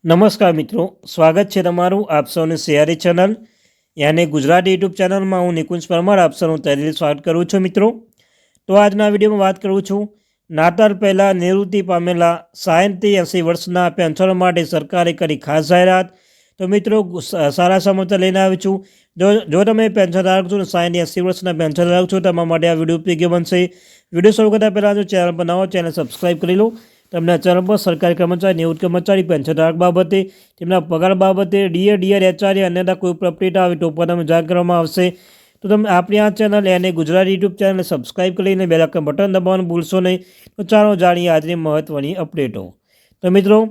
નમસ્કાર મિત્રો, સ્વાગત છે તમારું આપ સૌની સિયારી ચેનલ યાની ગુજરાતી યુટ્યુબ ચેનલમાં હું નિકુંજ પરમાર આપ સૌનું તહેદિલ સ્વાગત કરું છું મિત્રો। તો આજના વિડીયોમાં વાત કરું છું નાતાલ પહેલાં નિવૃત્તિ પામેલા 60-80 વર્ષના પેન્શનરો માટે સરકારે કરી ખાસ જાહેરાત। તો મિત્રો સારા સમાચાર લઈને આવ્યો છું। જો તમે પેન્શન ધારક છો ને 60-80 વર્ષના પેન્શન ધારક છો તમારા માટે આ વિડીયો ઉપયોગી બનશે। વિડીયો શરૂ કરતાં પહેલાં જો ચેનલ પર નવો ચેનલ સબસ્ક્રાઈબ કરી લો। તમને ચેનલ પર સરકારી કર્મચારી, નિવૃત્ત કર્મચારી, પેન્શન ધારક બાબતે, તેમના પગાર બાબતે, ડીઆર, એચઆરએ અન્યતા કોઈ પણ અપડેટ આવે તો પણ તમે જાણ કરવામાં આવશે। તો તમે આપણી આ ચેનલ યાની ગુજરાતી યુટ્યુબ ચેનલને સબસ્ક્રાઈબ કરીને બેલ આઇકન બટન દબાવવાનું ભૂલશો નહીં। તો ચાલો જાણીએ આજની મહત્ત્વની અપડેટો। તો મિત્રો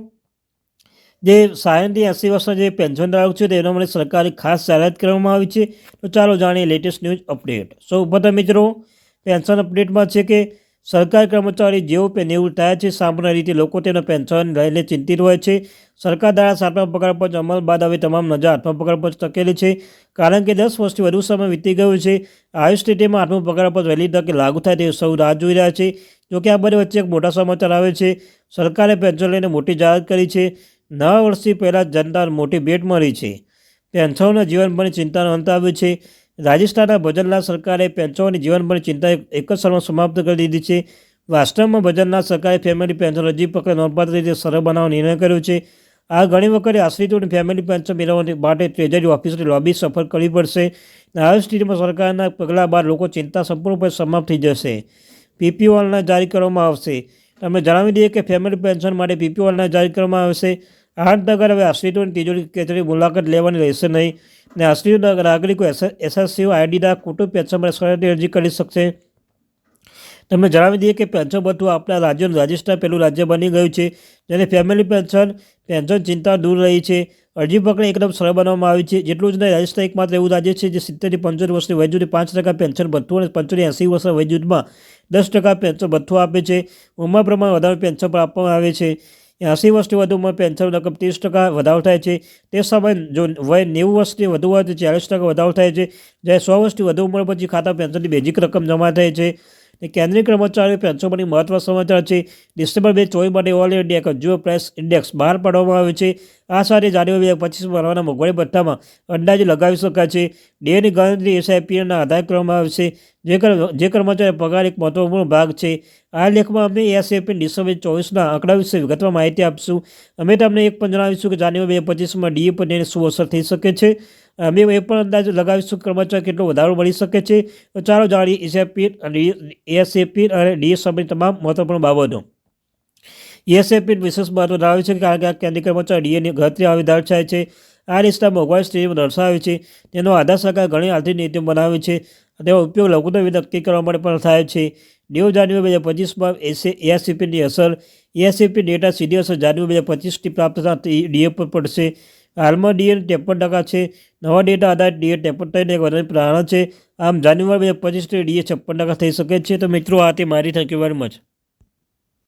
જે 60-80 વર્ષના જે પેન્શન ધારક છે તેના માટે સરકારે ખાસ જાહેરાત કરવામાં આવી છે। તો ચાલો જાણીએ લેટેસ્ટ ન્યૂઝ અપડેટ। સૌપ્રથમ મિત્રો પેન્શન અપડેટમાં છે કે સરકારી કર્મચારી જેઓ નિવૃત્ત થયા છે સામાન્ય રીતે લોકો તેના પેન્શન લઈને ચિંતિત હોય છે। સરકાર દ્વારા 7મા પગાર પંચ અમલ બાદ હવે તમામ નજર 8મા પગાર પંચ ટકેલી છે, કારણ કે 10 વર્ષથી વધુ સમય વીતી ગયો છે। આવી સ્થિતિમાં 8મું પગાર પંચ વહેલી તકે લાગુ થાય તે સૌ રાહ જોઈ રહ્યા છે। જોકે આ બંને વચ્ચે એક મોટા સમાચાર આવે છે। સરકારે પેન્શન લઈને મોટી જાહેરાત કરી છે। નવા વર્ષથી પહેલાં જનતાને મોટી ભેટ મળી છે। પેન્શનોના જીવનભરની ચિંતાનો અંત આવ્યો છે। રાજસ્થાનના ભજનલાલ સરકારે પેન્શનોની જીવનભરની ચિંતા એક જ સાલમાં સમાપ્ત કરી દીધી છે। વાસ્તવમાં ભજનલાલ સરકારે ફેમિલી પેન્શન અરજી પ્રક્રિયા નોંધપાત્ર રીતે સરળ બનાવવાનો નિર્ણય કર્યો છે। આ ઘણી વખતે આશ્રિતોની ફેમિલી પેન્શન મેળવવા માટે ટ્રેજરી ઓફિસની લોબી સફર કરવી પડશે। આવી સ્થિતિમાં સરકારના પગલાં બાદ લોકો ચિંતા સંપૂર્ણપણે સમાપ્ત થઈ જશે। પીપીઓ ઓનલાઈન જારી કરવામાં આવશે। તમને જણાવી દઈએ કે ફેમિલી પેન્શન માટે પીપીઓ ઓનલાઈન જારી કરવામાં આવશે। આ અંતર્ગત હવે આશ્રિતોની તિજોરી કચેરી મુલાકાત લેવાની રહેશે નહીં અને આશ્રિત નાગરિકો એસએસસીઓ આઈડીના કુટુંબ પેન્શન માટે સરળતાથી અરજી કરી શકશે। તમને જણાવી દઈએ કે પેન્શન ભથ્થું આપણા રાજ્યનું રાજસ્થાન પહેલું રાજ્ય બની ગયું છે જેને ફેમિલી પેન્શન ચિંતા દૂર રહી છે। અરજી પ્રક્રિયા એકદમ સરળ બનાવવામાં આવી છે। જેટલું જ નહીં, રાજસ્થાન એકમાત્ર એવું રાજ્ય છે જે 70થી 75 વર્ષની વયજૂથે 5% પેન્શન ભથ્થું અને 75-80 વર્ષના વયજૂથમાં 10% પેન્શન ભથ્થું આપે છે। ઉંમર પ્રમાણે વધારે પેન્શન પણ આપવામાં આવે છે। 80 વર્ષથી વધુ ઉંમર પેન્શન રકમ 30% વધારો થાય છે। તે સમયે જો વય 90 વર્ષથી વધુ હોય તો 40% વધારો થાય છે, જ્યારે 100 વર્ષથી વધુ ઉંમર પછી ખાતા પેન્શનની બેઝિક રકમ જમા થાય છે। કેન્દ્રીય કર્મચારીઓ પેન્શન પરની મહત્વ સમાચાર છે। ડિસેમ્બર 2024 માટે all India consumer price index બહાર પાડવામાં આવે છે। આ સાથે જાન્યુઆરી 2025 ભરવાના મોંઘવારી ભથ્થામાં અંદાજે લગાવી શકાય છે। ડીએની ગણતરી એસઆઈપીના આધારે કરવામાં આવશે, જે કર્મચારી પગાર એક મહત્વપૂર્ણ ભાગ છે। આ લેખમાં અમે એસઆઈપી ડિસેમ્બર 2024ના આંકડા વિશે વિગતવાર માહિતી આપીશું। અમે તમને એક પણ જણાવીશું કે જાન્યુઆરી 2025માં ડીએ પર તેની શું અસર થઈ શકે છે। અમે એ પણ અંદાજ લગાવીશું કે કર્મચારી કેટલો વધારો મળી શકે છે। તો ચાલો જાણીએ એસઆઈપી અને ડીએ સંબંધિત તમામ મહત્વપૂર્ણ બાબતો। એસઆઈપી વિશેષ મહત્વ ધરાવે છે કારણ કે આ કેન્દ્રીય કર્મચારી ડીએની ગણતરી આવી દર્શાવે છે। આ રિશ્તા મોંઘવારી સ્થિતિમાં દર્શાવે છે। તેનો આધાર સરકાર ઘણી આર્થિક નીતિઓ બનાવે છે। તેનો ઉપયોગ લઘુત્તમ નક્કી કરવા માટે પણ થાય છે। ડીઓ જાન્યુઆરી 2025માં એસઆઈપીની અસર। એસઆઈપી ડેટા સીધી અસર જાન્યુઆરી 2025થી પ્રાપ્ત થતા ડીએ પર પડશે। હાલમાં ડીએ 53% છે। નવા ડેટા આધારિત ડીએ 53% એક વધારે પ્રારંભ છે। આમ જાન્યુઆરી 2025થી ડીએ 56% થઈ શકે છે। તો મિત્રો આ તે મારી, થેન્ક યુ વેરી મચ।